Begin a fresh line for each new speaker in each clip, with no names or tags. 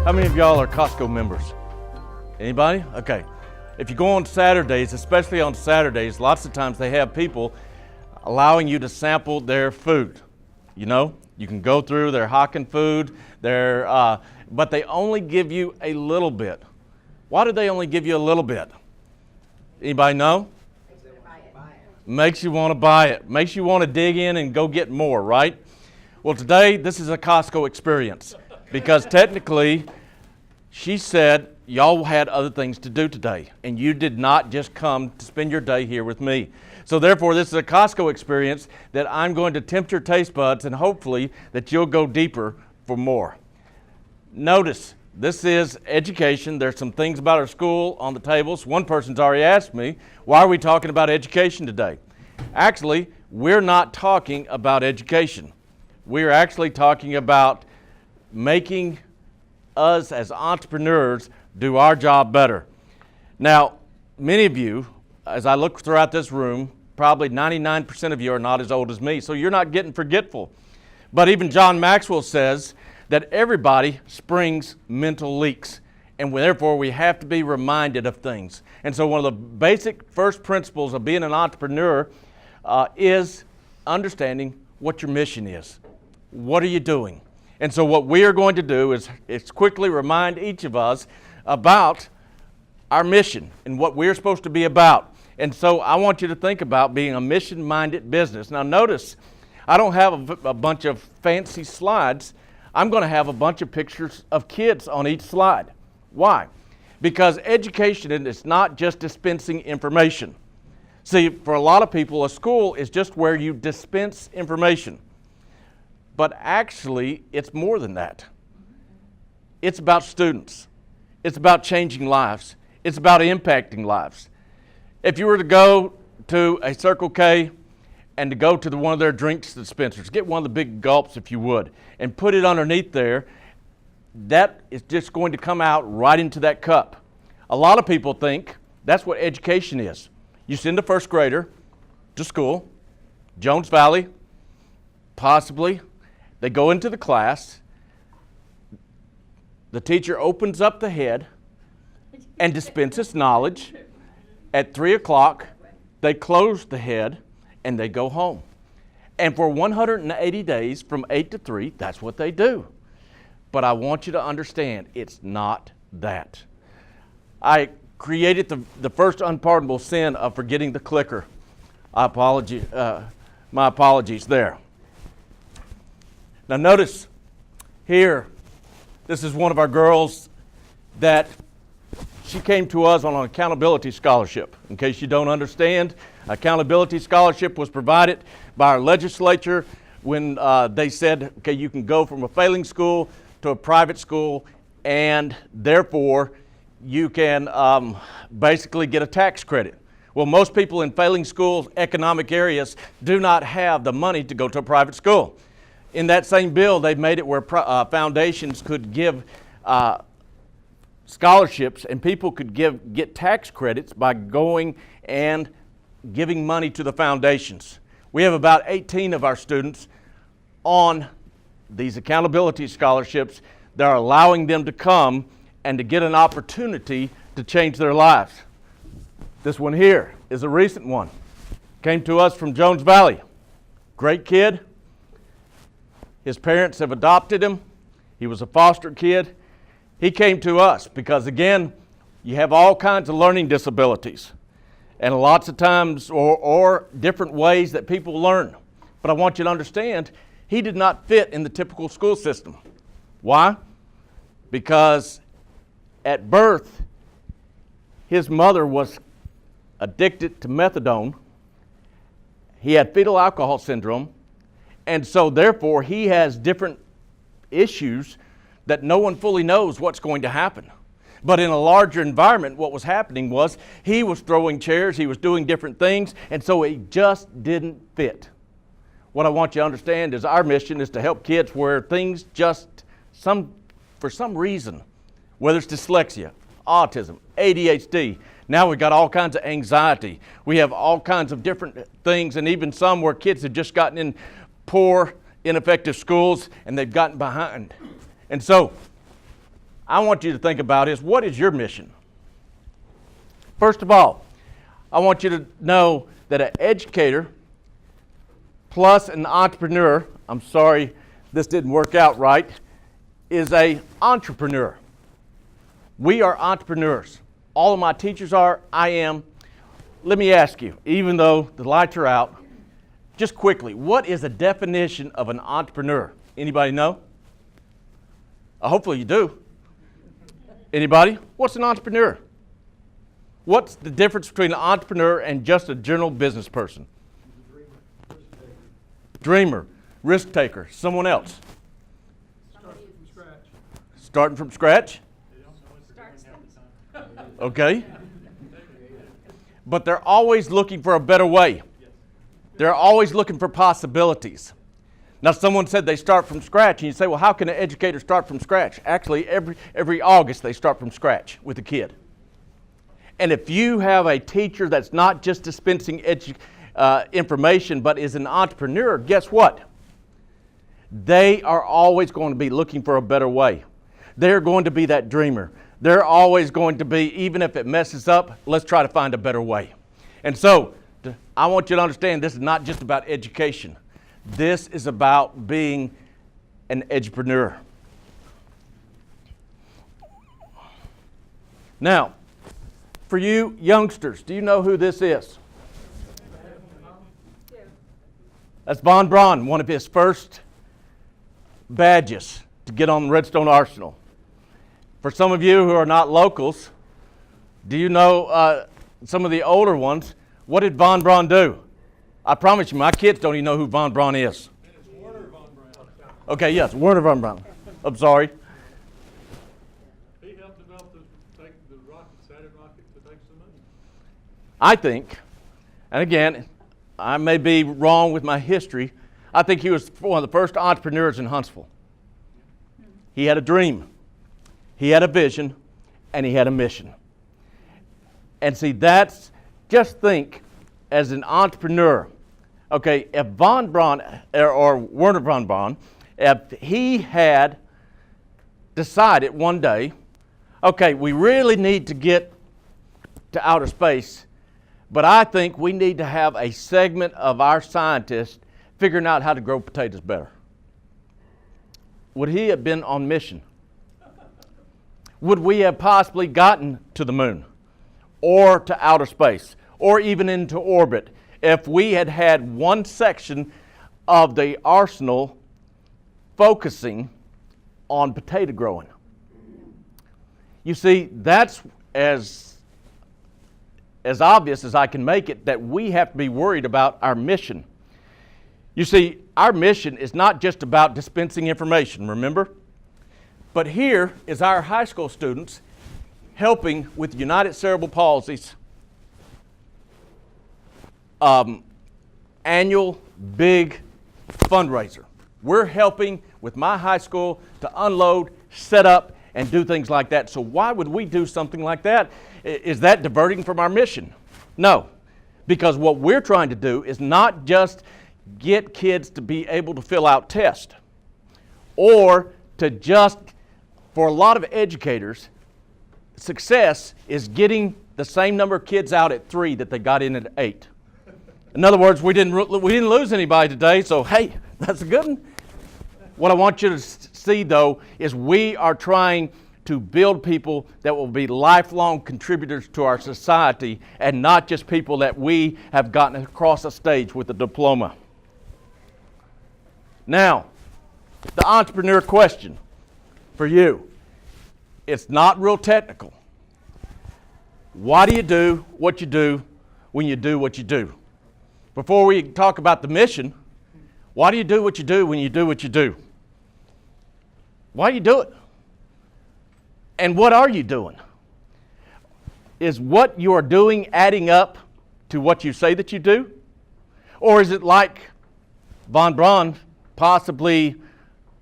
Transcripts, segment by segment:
How many of y'all are Costco members? Anybody? Okay. If you go on Saturdays, especially on Saturdays, lots of times they have people allowing you to sample their food. You know, you can go through their hawking food, but they only give you a little bit. Why do they only give you a little bit? Anybody know? Makes you want to buy it. Makes you want to dig in and go get more, right? Well, today, this is a Costco experience because technically, she said, y'all had other things to do today, and you did not just come to spend your day here with me. So therefore, this is a Costco experience that I'm going to tempt your taste buds, and hopefully that you'll go deeper for more. Notice, this is education. There's some things about our school on the tables. One person's already asked me, why are we talking about education today? Actually, we're not talking about education. We're actually talking about making us as entrepreneurs do our job better. Now, many of you, as I look throughout this room, probably 99% of you are not as old as me, so you're not getting forgetful. But even John Maxwell says that everybody springs mental leaks, and therefore we have to be reminded of things. And so one of the basic first principles of being an entrepreneur is understanding what your mission is. What are you doing? And so what we are going to do is quickly remind each of us about our mission and what we're supposed to be about. And so I want you to think about being a mission-minded business. Now notice, I don't have a bunch of fancy slides. I'm going to have a bunch of pictures of kids on each slide. Why? Because education is not just dispensing information. See, for a lot of people, a school is just where you dispense information. But actually, it's more than that. It's about students. It's about changing lives. It's about impacting lives. If you were to go to a Circle K and to go to one of their drinks dispensers, get one of the big gulps if you would, and put it underneath there, that is just going to come out right into that cup. A lot of people think that's what education is. You send a first grader to school, Jones Valley, possibly. They go into the class, the teacher opens up the head and dispenses knowledge. At 3 o'clock, they close the head and they go home. And for 180 days, from 8 to 3, that's what they do. But I want you to understand, it's not that. I created the first unpardonable sin of forgetting the clicker. My apologies there. Now notice here, this is one of our girls that she came to us on an accountability scholarship. In case you don't understand, accountability scholarship was provided by our legislature when they said, okay, you can go from a failing school to a private school, and therefore you can basically get a tax credit. Well, most people in failing schools, economic areas, do not have the money to go to a private school. In that same bill, they've made it where foundations could give scholarships, and people could get tax credits by going and giving money to the foundations. We have about 18 of our students on these accountability scholarships that are allowing them to come and to get an opportunity to change their lives. This one here is a recent one. Came to us from Jones Valley. Great kid. His parents have adopted him. He was a foster kid. He came to us because, again, you have all kinds of learning disabilities and lots of times or different ways that people learn. But I want you to understand, he did not fit in the typical school system. Why? Because at birth, his mother was addicted to methadone. He had fetal alcohol syndrome. And so therefore, he has different issues that no one fully knows what's going to happen. But in a larger environment, what was happening was he was throwing chairs, he was doing different things, and so it just didn't fit. What I want you to understand is our mission is to help kids where things just, for some reason, whether it's dyslexia, autism, ADHD, now we've got all kinds of anxiety. We have all kinds of different things, and even some where kids have just gotten in poor, ineffective schools, and they've gotten behind. And so I want you to think about is, what is your mission? First of all, I want you to know that an educator plus an entrepreneur, I'm sorry this didn't work out right, is an entrepreneur. We are entrepreneurs. All of my teachers are, I am. Let me ask you, even though the lights are out, just quickly, what is a definition of an entrepreneur? Anybody know? Hopefully you do. Anybody? What's an entrepreneur? What's the difference between an entrepreneur and just a general business person? Dreamer, risk taker, someone else.
Starting from scratch.
Starting from scratch? Okay. But they're always looking for a better way. They're always looking for possibilities. Now, someone said they start from scratch, and you say, well, how can an educator start from scratch? Actually, every August they start from scratch with a kid. And if you have a teacher that's not just dispensing information, but is an entrepreneur, guess what? They are always going to be looking for a better way. They're going to be that dreamer. They're always going to be, even if it messes up, let's try to find a better way. And so, I want you to understand this is not just about education. This is about being an edupreneur. Now, for you youngsters, do you know who this is? That's von Braun, one of his first badges to get on the Redstone Arsenal. For some of you who are not locals, do you know some of the older ones? What did von Braun do? I promise you, my kids don't even know who von Braun is.
It's Werner von Braun.
Okay, yes, Werner von Braun. I'm sorry.
He helped develop the Saturn rocket to take some moon.
I think, and again, I may be wrong with my history, I think he was one of the first entrepreneurs in Huntsville. He had a dream, he had a vision, and he had a mission. And see, just think, as an entrepreneur, okay, if von Braun, or Werner von Braun, if he had decided one day, okay, we really need to get to outer space, but I think we need to have a segment of our scientists figuring out how to grow potatoes better. Would he have been on mission? Would we have possibly gotten to the moon or to outer space or even into orbit if we had had one section of the arsenal focusing on potato growing? You see, that's as obvious as I can make it, that we have to be worried about our mission. You see, our mission is not just about dispensing information, remember? But here is our high school students helping with United Cerebral Palsy's annual big fundraiser. We're helping with my high school to unload, set up, and do things like that. So why would we do something like that? Is that diverting from our mission? No, because what we're trying to do is not just get kids to be able to fill out tests, or to just, for a lot of educators, success is getting the same number of kids out at 3 that they got in at 8. In other words, we didn't lose anybody today, so hey, that's a good one. What I want you to see, though, is we are trying to build people that will be lifelong contributors to our society, and not just people that we have gotten across a stage with a diploma. Now, the entrepreneur question for you. It's not real technical. Why do you do what you do when you do what you do? Before we talk about the mission, why do you do what you do when you do what you do? Why do you do it? And what are you doing? Is what you are doing adding up to what you say that you do? Or is it like von Braun possibly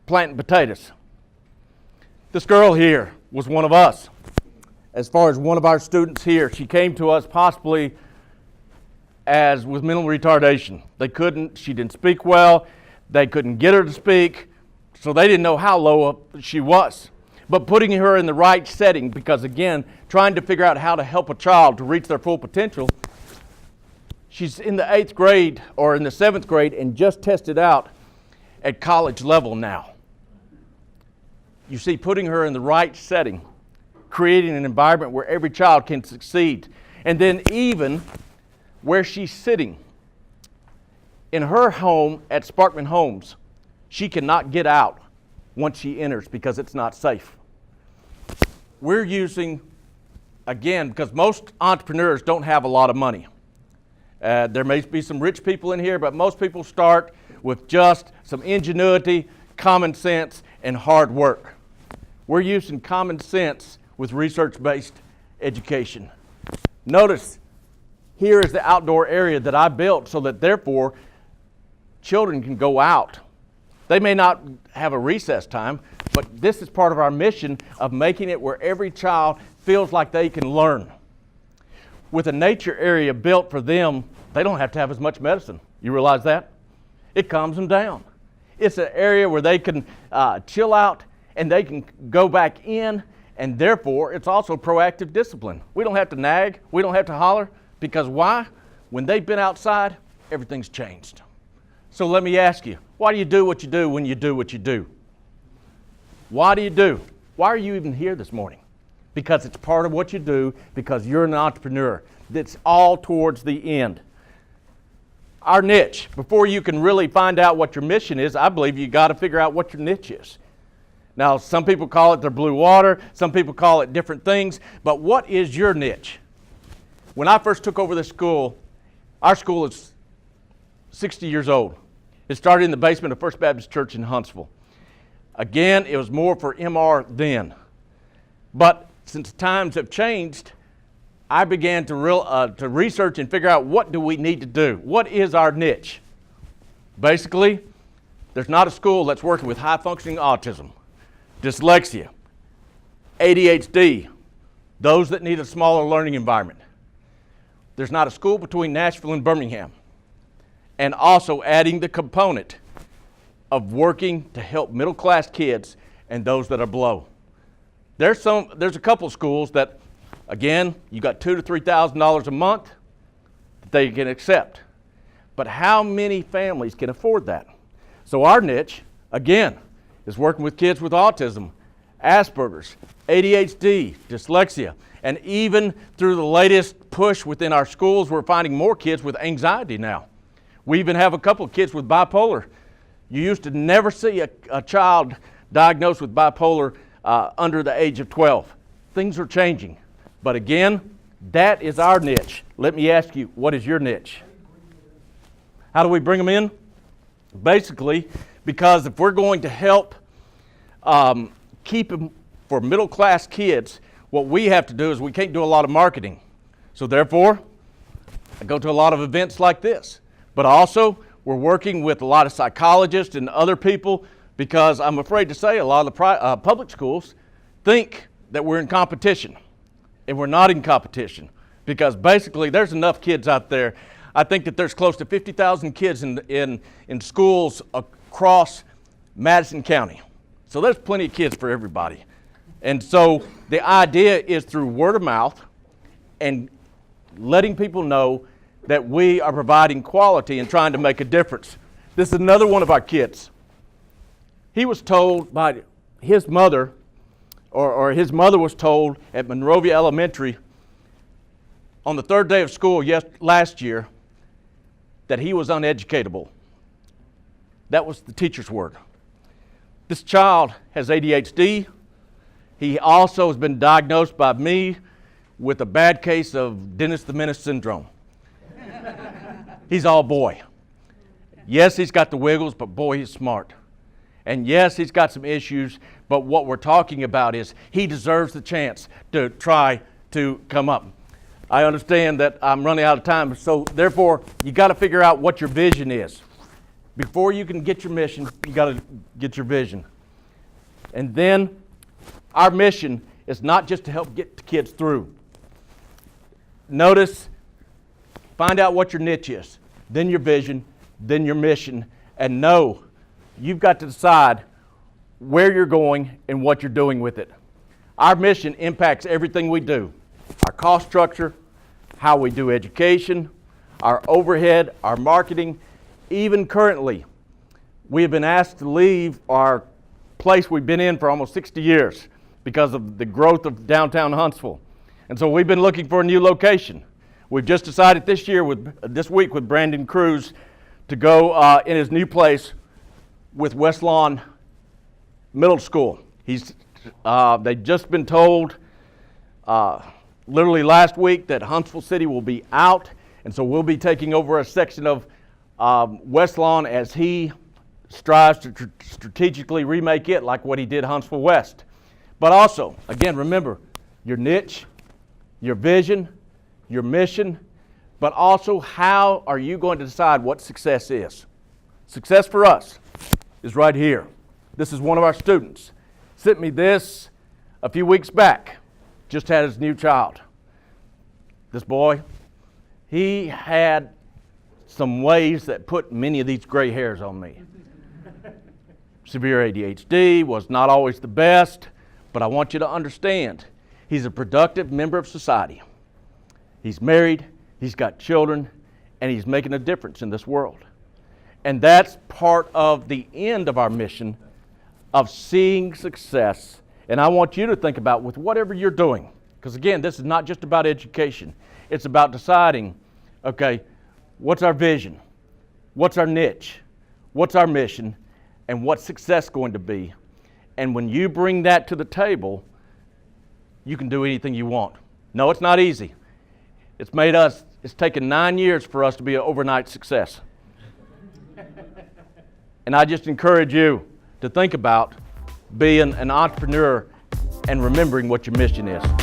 planting potatoes? This girl here was one of us. As far as one of our students here, she came to us possibly as with mental retardation. She didn't speak well, they couldn't get her to speak, so they didn't know how low up she was. but putting her in the right setting, because again, trying to figure out how to help a child to reach their full potential. She's in the 8th grade or in the 7th grade and just tested out at college level now. You see, putting her in the right setting, creating an environment where every child can succeed. And then even where she's sitting, in her home at Sparkman Homes, she cannot get out once she enters because it's not safe. We're using, again, because most entrepreneurs don't have a lot of money. There may be some rich people in here, but most people start with just some ingenuity, common sense, and hard work. We're using common sense with research-based education. Notice, here is the outdoor area that I built so that therefore children can go out. They may not have a recess time, but this is part of our mission of making it where every child feels like they can learn. With a nature area built for them, they don't have to have as much medicine. You realize that? It calms them down. It's an area where they can chill out and they can go back in, and therefore it's also proactive discipline. We don't have to nag, we don't have to holler, because why? When they've been outside, everything's changed. So let me ask you, why do you do what you do when you do what you do? Why do you do? Why are you even here this morning? Because it's part of what you do, because you're an entrepreneur. That's all towards the end. Our niche, before you can really find out what your mission is, I believe you got to figure out what your niche is. Now, some people call it their blue water, some people call it different things, but what is your niche? When I first took over this school, our school is 60 years old. It started in the basement of First Baptist Church in Huntsville. Again, it was more for MR then. But since times have changed, I began to research and figure out what do we need to do. What is our niche? Basically, there's not a school that's working with high-functioning autism, dyslexia, ADHD, those that need a smaller learning environment. There's not a school between Nashville and Birmingham. And also adding the component of working to help middle-class kids and those that are below. There's a couple of schools that, again, you got $2,000 to $3,000 a month that they can accept. But how many families can afford that? So our niche, again, is working with kids with autism, Asperger's, ADHD, dyslexia, and even through the latest push within our schools, we're finding more kids with anxiety now. We even have a couple of kids with bipolar. You used to never see a child diagnosed with bipolar under the age of 12. Things are changing. But again, that is our niche. Let me ask you, what is your niche? How do we bring them in? Basically, because if we're going to help keep them for middle-class kids, what we have to do is we can't do a lot of marketing. So therefore, I go to a lot of events like this. But also, we're working with a lot of psychologists and other people, because I'm afraid to say a lot of the public schools think that we're in competition. And we're not in competition, because basically there's enough kids out there. I think that there's close to 50,000 kids in schools across Madison County. So there's plenty of kids for everybody. And so the idea is through word of mouth and letting people know that we are providing quality and trying to make a difference. This is another one of our kids. He was told by his mother, or his mother was told at Monrovia Elementary on the 3rd day of school last year that he was uneducatable. That was the teacher's word. This child has ADHD. He also has been diagnosed by me with a bad case of Dennis the Menace syndrome. He's all boy. Yes, he's got the wiggles, but boy, he's smart. And yes, he's got some issues, but what we're talking about is he deserves the chance to try to come up. I understand that I'm running out of time, so therefore, you got to figure out what your vision is. Before you can get your mission, you got to get your vision. And then our mission is not just to help get the kids through. Notice, find out what your niche is, then your vision, then your mission, and know you've got to decide where you're going and what you're doing with it. Our mission impacts everything we do. Our cost structure, how we do education, our overhead, our marketing. Even currently, we have been asked to leave our place we've been in for almost 60 years because of the growth of downtown Huntsville. And so we've been looking for a new location. We've just decided this week with Brandon Cruz to go in his new place with West Lawn Middle School. They've just been told literally last week that Huntsville City will be out, and so we'll be taking over a section of West Lawn as he strives to strategically remake it like what he did Huntsville West. But also, again, remember your niche, your vision, your mission, but also how are you going to decide what success is? Success for us is right here. This is one of our students. Sent me this a few weeks back. Just had his new child. This boy, he had some ways that put many of these gray hairs on me. Severe ADHD, was not always the best, but I want you to understand, he's a productive member of society. He's married, he's got children, and he's making a difference in this world. And that's part of the end of our mission of seeing success. And I want you to think about with whatever you're doing, because again, this is not just about education. It's about deciding, okay, what's our vision? What's our niche? What's our mission? And what's success going to be? And when you bring that to the table, you can do anything you want. No, it's not easy. It's taken 9 years for us to be an overnight success. And I just encourage you to think about being an entrepreneur and remembering what your mission is.